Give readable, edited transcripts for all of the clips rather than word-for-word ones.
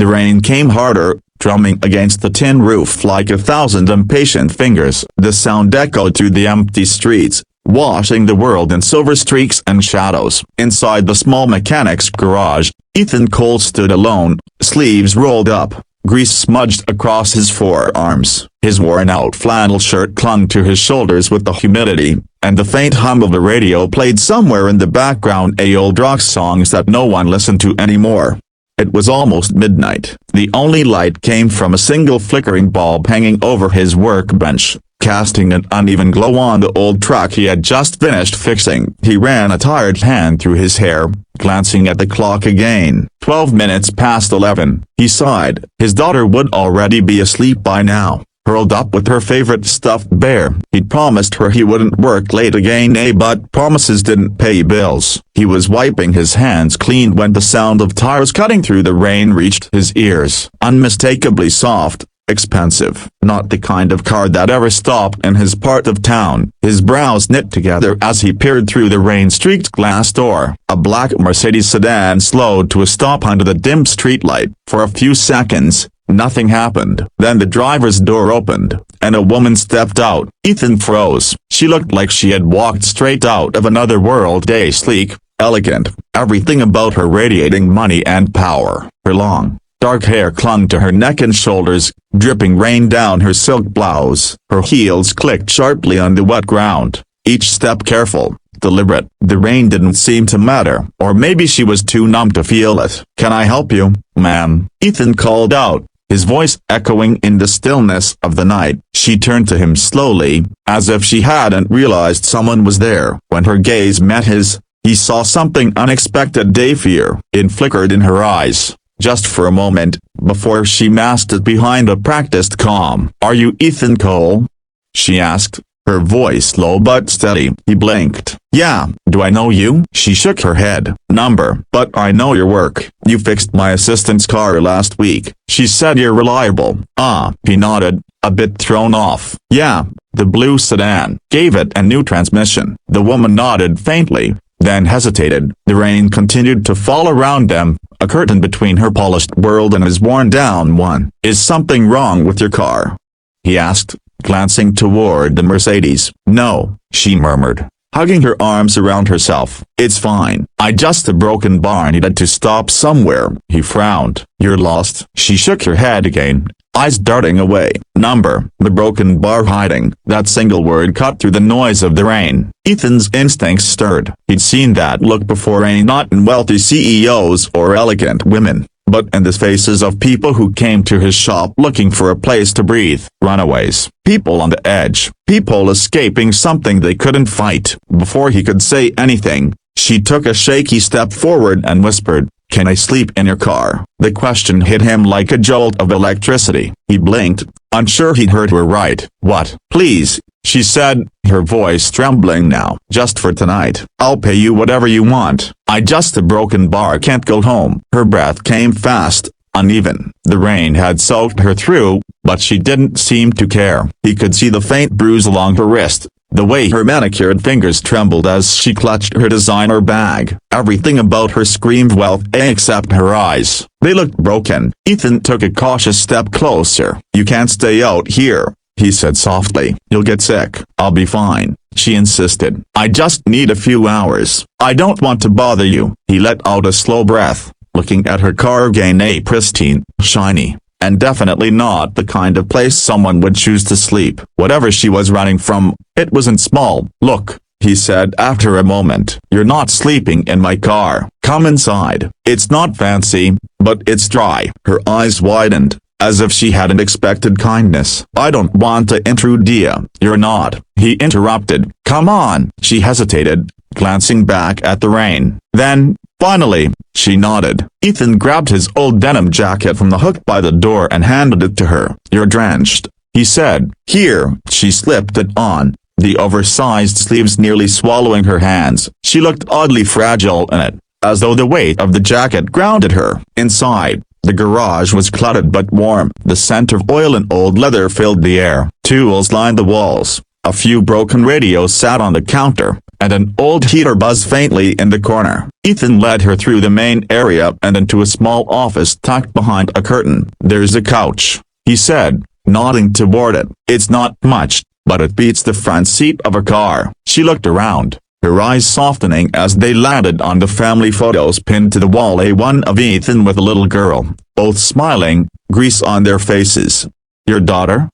The rain came harder, drumming against the tin roof like 1,000 impatient fingers. The sound echoed through the empty streets, washing the world in silver streaks and shadows. Inside the small mechanic's garage, Ethan Cole stood alone, sleeves rolled up, grease smudged across his forearms. His worn-out flannel shirt clung to his shoulders with the humidity, and the faint hum of the radio played somewhere in the background old rock songs that no one listened to anymore. It was almost midnight. The only light came from a single flickering bulb hanging over his workbench, casting an uneven glow on the old truck he had just finished fixing. He ran a tired hand through his hair, glancing at the clock again. 12 minutes past 11. He sighed. His daughter would already be asleep by now, curled up with her favorite stuffed bear. He'd promised her he wouldn't work late again, but promises didn't pay bills. He was wiping his hands clean when the sound of tires cutting through the rain reached his ears. Unmistakably soft, expensive, not the kind of car that ever stopped in his part of town. His brows knit together as he peered through the rain-streaked glass door. A black Mercedes sedan slowed to a stop under the dim streetlight. For a few seconds, nothing happened. Then the driver's door opened, and a woman stepped out. Ethan froze. She looked like she had walked straight out of another world. Sleek, elegant, everything about her radiating money and power. Her long, dark hair clung to her neck and shoulders, dripping rain down her silk blouse. Her heels clicked sharply on the wet ground, each step careful, deliberate. The rain didn't seem to matter, or maybe she was too numb to feel it. "Can I help you, ma'am?" Ethan called out, his voice echoing in the stillness of the night. She turned to him slowly, as if she hadn't realized someone was there. When her gaze met his, he saw something unexpected. Fear flickered in her eyes, just for a moment, before she masked it behind a practiced calm. "Are you Ethan Cole?" she asked, her voice low but steady. He blinked. "Yeah, do I know you?" She shook her head. "Number, but I know your work. You fixed my assistant's car last week." She said. "You're reliable." "Ah," he nodded, a bit thrown off. "Yeah, the blue sedan. Gave it a new transmission." The woman nodded faintly, then hesitated. The rain continued to fall around them, a curtain between her polished world and his worn-down one. "Is something wrong with your car?" he asked, glancing toward the Mercedes. "No," she murmured, hugging her arms around herself. "It's fine. I just a broken bar needed to stop somewhere." He frowned. "You're lost." She shook her head again, eyes darting away. "Number, the broken bar hiding." That single word cut through the noise of the rain. Ethan's instincts stirred. He'd seen that look before, not in wealthy CEOs or elegant women, but in the faces of people who came to his shop looking for a place to breathe. Runaways, people on the edge, people escaping something they couldn't fight. Before he could say anything, she took a shaky step forward and whispered, "Can I sleep in your car?" The question hit him like a jolt of electricity. He blinked, unsure he'd heard her right. "What?" "Please," she said, her voice trembling now. "Just for tonight. I'll pay you whatever you want. I just a broken bar, can't go home." Her breath came fast, uneven. The rain had soaked her through, but she didn't seem to care. He could see the faint bruise along her wrist, the way her manicured fingers trembled as she clutched her designer bag. Everything about her screamed wealth except her eyes. They looked broken. Ethan took a cautious step closer. "You can't stay out here," he said softly. "You'll get sick." "I'll be fine," she insisted. "I just need a few hours. I don't want to bother you." He let out a slow breath, looking at her car again. A pristine, shiny, and definitely not the kind of place someone would choose to sleep. Whatever she was running from, it wasn't small. "Look," he said after a moment. "You're not sleeping in my car. Come inside. It's not fancy, but it's dry." Her eyes widened, as if she hadn't expected kindness. "I don't want to intrude, dear." "You're not," he interrupted. "Come on." She hesitated, glancing back at the rain. Then, finally, she nodded. Ethan grabbed his old denim jacket from the hook by the door and handed it to her. "You're drenched," he said. "Here." She slipped it on, the oversized sleeves nearly swallowing her hands. She looked oddly fragile in it, as though the weight of the jacket grounded her. Inside, the garage was cluttered but warm. The scent of oil and old leather filled the air. Tools lined the walls. A few broken radios sat on the counter, and an old heater buzzed faintly in the corner. Ethan led her through the main area and into a small office tucked behind a curtain. "There's a couch," he said, nodding toward it. "It's not much, but it beats the front seat of a car." She looked around, her eyes softening as they landed on the family photos pinned to the wall, one of Ethan with a little girl, both smiling, grease on their faces. "Your daughter?"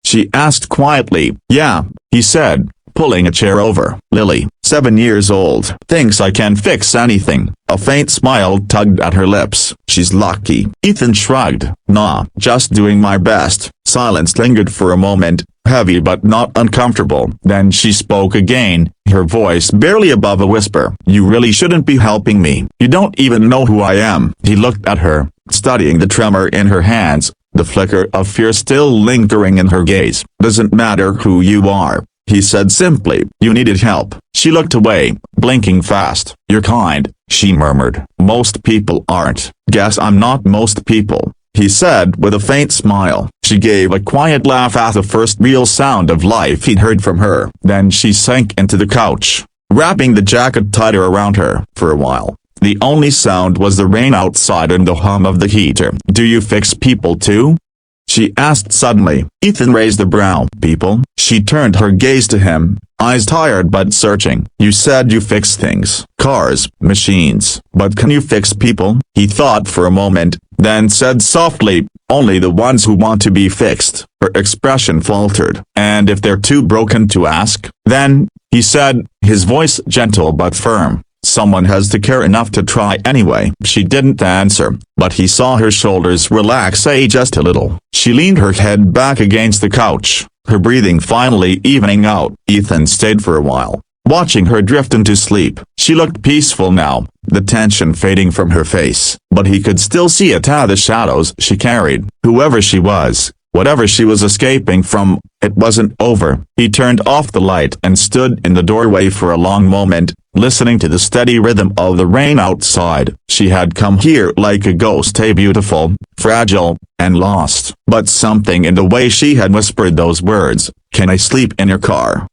she asked quietly. "Yeah," he said, pulling a chair over. "Lily, 7 years old, thinks I can fix anything." A faint smile tugged at her lips. "She's lucky." Ethan shrugged. "Nah, just doing my best." Silence lingered for a moment, heavy but not uncomfortable. Then she spoke again, her voice barely above a whisper. "You really shouldn't be helping me. You don't even know who I am." He looked at her, studying the tremor in her hands, the flicker of fear still lingering in her gaze. "Doesn't matter who you are," he said simply. "You needed help." She looked away, blinking fast. "You're kind," she murmured. "Most people aren't." "Guess I'm not most people," he said with a faint smile. She gave a quiet laugh at the first real sound of life he'd heard from her. Then she sank into the couch, wrapping the jacket tighter around her. For a while, the only sound was the rain outside and the hum of the heater. "Do you fix people too?" she asked suddenly. Ethan raised a brow. "People?" She turned her gaze to him, eyes tired but searching. "You said you fix things. Cars, machines. But can you fix people?" He thought for a moment, then said softly, "Only the ones who want to be fixed." Her expression faltered. "And if they're too broken to ask, then," he said, his voice gentle but firm, "someone has to care enough to try anyway." She didn't answer, but he saw her shoulders relax just a little. She leaned her head back against the couch, her breathing finally evening out. Ethan stayed for a while, watching her drift into sleep. She looked peaceful now, the tension fading from her face, but he could still see it in the shadows she carried. Whoever she was, whatever she was escaping from, it wasn't over. He turned off the light and stood in the doorway for a long moment, listening to the steady rhythm of the rain outside. She had come here like a ghost, beautiful, fragile, and lost. But something in the way she had whispered those words, "Can I sleep in your car?"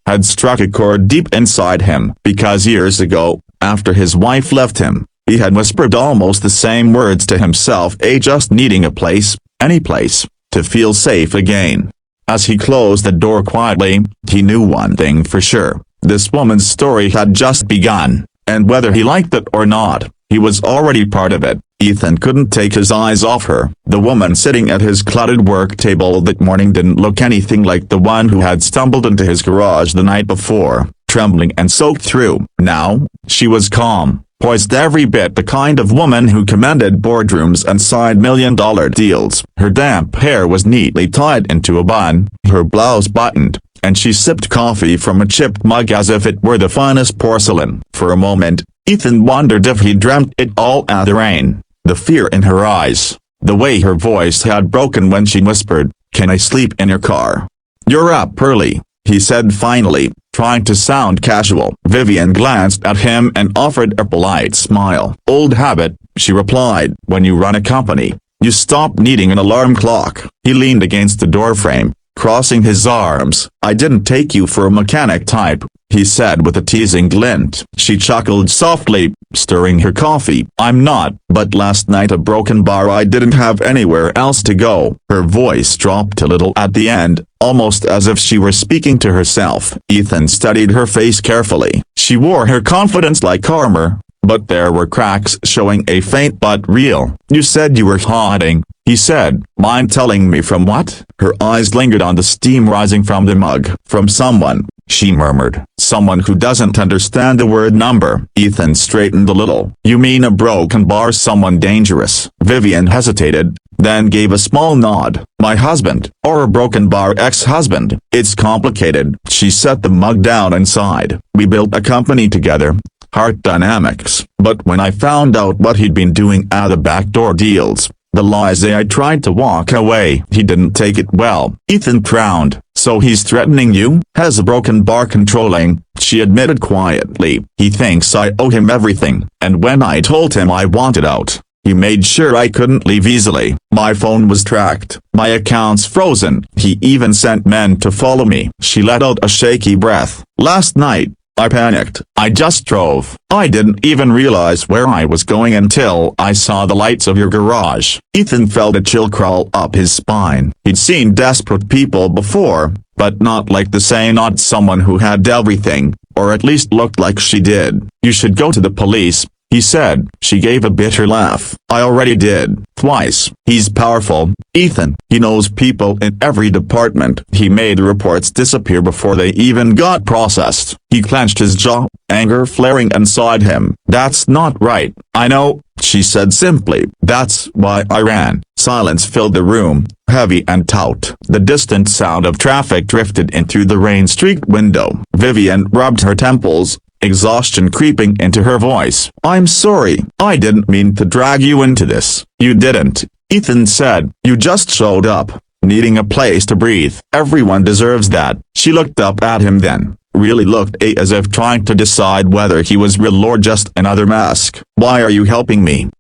had struck a chord deep inside him. Because years ago, after his wife left him, he had whispered almost the same words to himself, just needing a place, any place, to feel safe again. As he closed the door quietly, he knew one thing for sure. This woman's story had just begun, and whether he liked it or not, he was already part of it. Ethan couldn't take his eyes off her. The woman sitting at his cluttered work table that morning didn't look anything like the one who had stumbled into his garage the night before, trembling and soaked through. Now, she was calm, poised, every bit the kind of woman who commanded boardrooms and signed million-dollar deals. Her damp hair was neatly tied into a bun, her blouse buttoned, and she sipped coffee from a chipped mug as if it were the finest porcelain. For a moment, Ethan wondered if he dreamt it all at the rain, the fear in her eyes, the way her voice had broken when she whispered, "Can I sleep in your car?" "You're up early," he said finally, trying to sound casual. Vivian glanced at him and offered a polite smile. "Old habit," she replied. "When you run a company, you stop needing an alarm clock." He leaned against the doorframe, crossing his arms. "I didn't take you for a mechanic type," he said with a teasing glint. She chuckled softly, stirring her coffee. "I'm not, but last night a broken bar, I didn't have anywhere else to go." Her voice dropped a little at the end, almost as if she were speaking to herself. Ethan studied her face carefully. She wore her confidence like armor, but there were cracks showing, a faint but real. "You said you were hiding," he said. "Mind telling me from what?" Her eyes lingered on the steam rising from the mug. "From someone," she murmured. "Someone who doesn't understand the word number." Ethan straightened a little. "You mean a broken bar, someone dangerous?" Vivian hesitated, then gave a small nod. "My husband, or a broken bar ex-husband. It's complicated." She set the mug down and sighed. "We built a company together, Heart Dynamics, but when I found out what he'd been doing at the backdoor deals, the lies, I tried to walk away." He didn't take it well. Ethan frowned. "So he's threatening you?" "Has a broken bar controlling," she admitted quietly. "He thinks I owe him everything, and when I told him I wanted out, he made sure I couldn't leave easily. My phone was tracked, my accounts frozen. He even sent men to follow me." She let out a shaky breath. "Last night, I panicked. I just drove. I didn't even realize where I was going until I saw the lights of your garage. Ethan felt a chill crawl up his spine. He'd seen desperate people before, but not like the same, not someone who had everything, or at least looked like she did. You should go to the police, he said. She gave a bitter laugh. I already did. Twice. He's powerful, Ethan. He knows people in every department. He made the reports disappear before they even got processed. He clenched his jaw, anger flaring inside him. That's not right. I know, she said simply. That's why I ran. Silence filled the room, heavy and taut. The distant sound of traffic drifted in through the rain-streaked window. Vivian rubbed her temples, exhaustion creeping into her voice. I'm sorry. I didn't mean to drag you into this. You didn't, Ethan said. You just showed up, needing a place to breathe. Everyone deserves that. She looked up at him then, really looked as if trying to decide whether he was real or just another mask. Why are you helping me?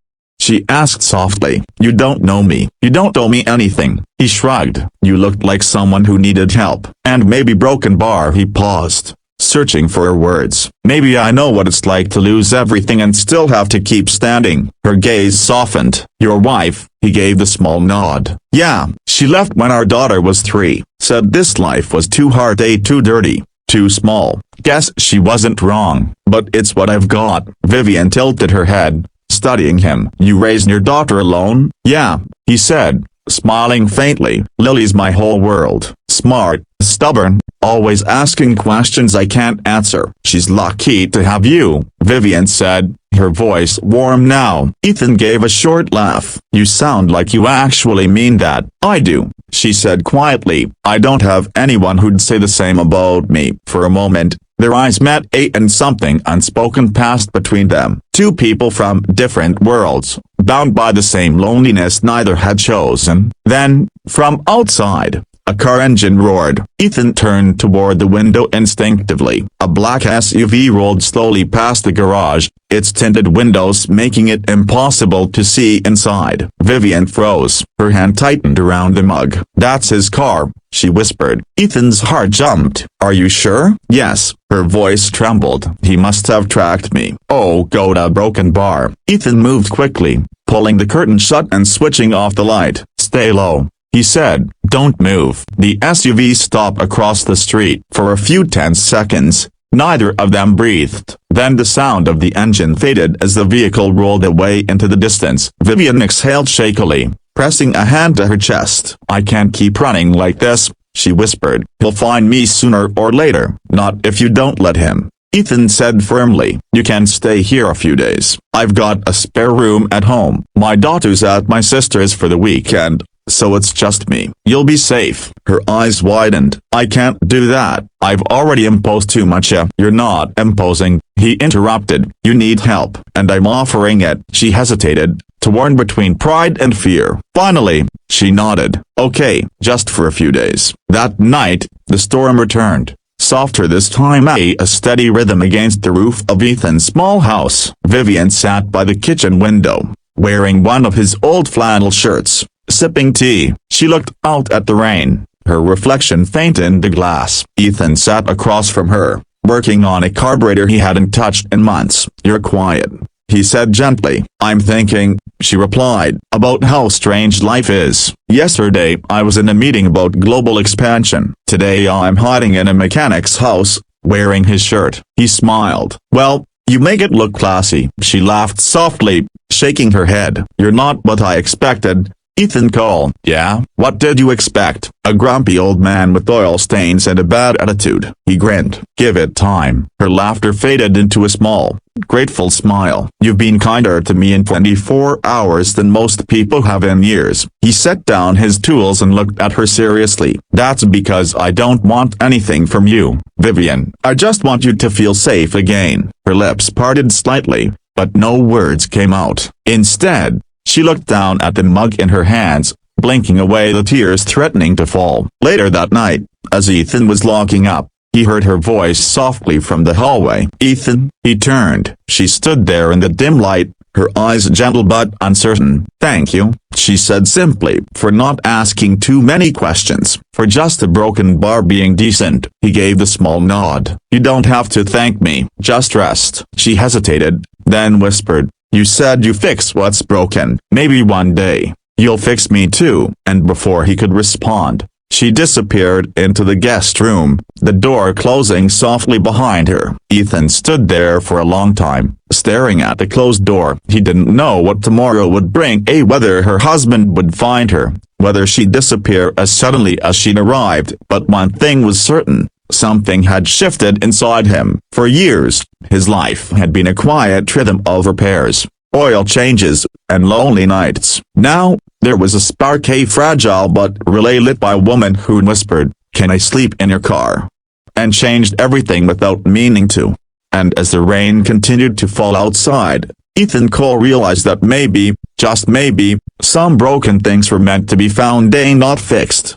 She asked softly. You don't know me. You don't owe me anything. He shrugged. You looked like someone who needed help. And maybe broken bar. He paused, searching for her words. Maybe I know what it's like to lose everything and still have to keep standing. Her gaze softened. Your wife, he gave a small nod. Yeah, she left when our daughter was 3. Said this life was too hard, too dirty, too small. Guess she wasn't wrong, but it's what I've got. Vivian tilted her head, studying him. You raised your daughter alone? Yeah, he said, smiling faintly. Lily's my whole world. Smart, stubborn, always asking questions I can't answer. She's lucky to have you, Vivian said, her voice warm now. Ethan gave a short laugh. You sound like you actually mean that. I do, she said quietly. I don't have anyone who'd say the same about me. For a moment, their eyes met, and something unspoken passed between them. Two people from different worlds, bound by the same loneliness neither had chosen. Then, from outside, a car engine roared. Ethan turned toward the window instinctively. A black SUV rolled slowly past the garage, its tinted windows making it impossible to see inside. Vivian froze. Her hand tightened around the mug. That's his car, she whispered. Ethan's heart jumped. Are you sure? Yes. Her voice trembled. He must have tracked me. Oh, go to broken bar. Ethan moved quickly, pulling the curtain shut and switching off the light. Stay low, he said. Don't move. The SUV stopped across the street. For a few tense seconds, neither of them breathed. Then the sound of the engine faded as the vehicle rolled away into the distance. Vivian exhaled shakily, pressing a hand to her chest. I can't keep running like this, she whispered. He'll find me sooner or later. Not if you don't let him, Ethan said firmly. You can stay here a few days. I've got a spare room at home. My daughter's at my sister's for the weekend, so it's just me. You'll be safe. Her eyes widened. I can't do that. I've already imposed too much. You're not imposing, he interrupted. You need help, and I'm offering it. She hesitated, torn between pride and fear. Finally, she nodded. Okay, just for a few days. That night, the storm returned. Softer this time, a steady rhythm against the roof of Ethan's small house. Vivian sat by the kitchen window, wearing one of his old flannel shirts, sipping tea. She looked out at the rain, her reflection faint in the glass. Ethan sat across from her, working on a carburetor he hadn't touched in months. You're quiet, he said gently. I'm thinking, she replied, about how strange life is. Yesterday I was in a meeting about global expansion. Today I'm hiding in a mechanic's house, wearing his shirt. He smiled. Well, you make it look classy. She laughed softly, shaking her head. You're not what I expected, Ethan called. Yeah? What did you expect? A grumpy old man with oil stains and a bad attitude. He grinned. Give it time. Her laughter faded into a small, grateful smile. You've been kinder to me in 24 hours than most people have in years. He set down his tools and looked at her seriously. That's because I don't want anything from you, Vivian. I just want you to feel safe again. Her lips parted slightly, but no words came out. Instead, she looked down at the mug in her hands, blinking away the tears threatening to fall. Later that night, as Ethan was locking up, he heard her voice softly from the hallway. Ethan, he turned. She stood there in the dim light, her eyes gentle but uncertain. "Thank you," she said simply, "for not asking too many questions, for just a broken bar being decent." He gave a small nod. "You don't have to thank me, just rest." She hesitated, then whispered, "You said you fix what's broken. Maybe one day, you'll fix me too." And before he could respond, she disappeared into the guest room, the door closing softly behind her. Ethan stood there for a long time, staring at the closed door. He didn't know what tomorrow would bring, whether her husband would find her, whether she'd disappear as suddenly as she'd arrived. But one thing was certain, something had shifted inside him. For years, his life had been a quiet rhythm of repairs, oil changes, and lonely nights. Now, there was a spark, a fragile but relay lit by a woman who whispered, "Can I sleep in your car?" and changed everything without meaning to. And as the rain continued to fall outside, Ethan Cole realized that maybe, just maybe, some broken things were meant to be found, not fixed.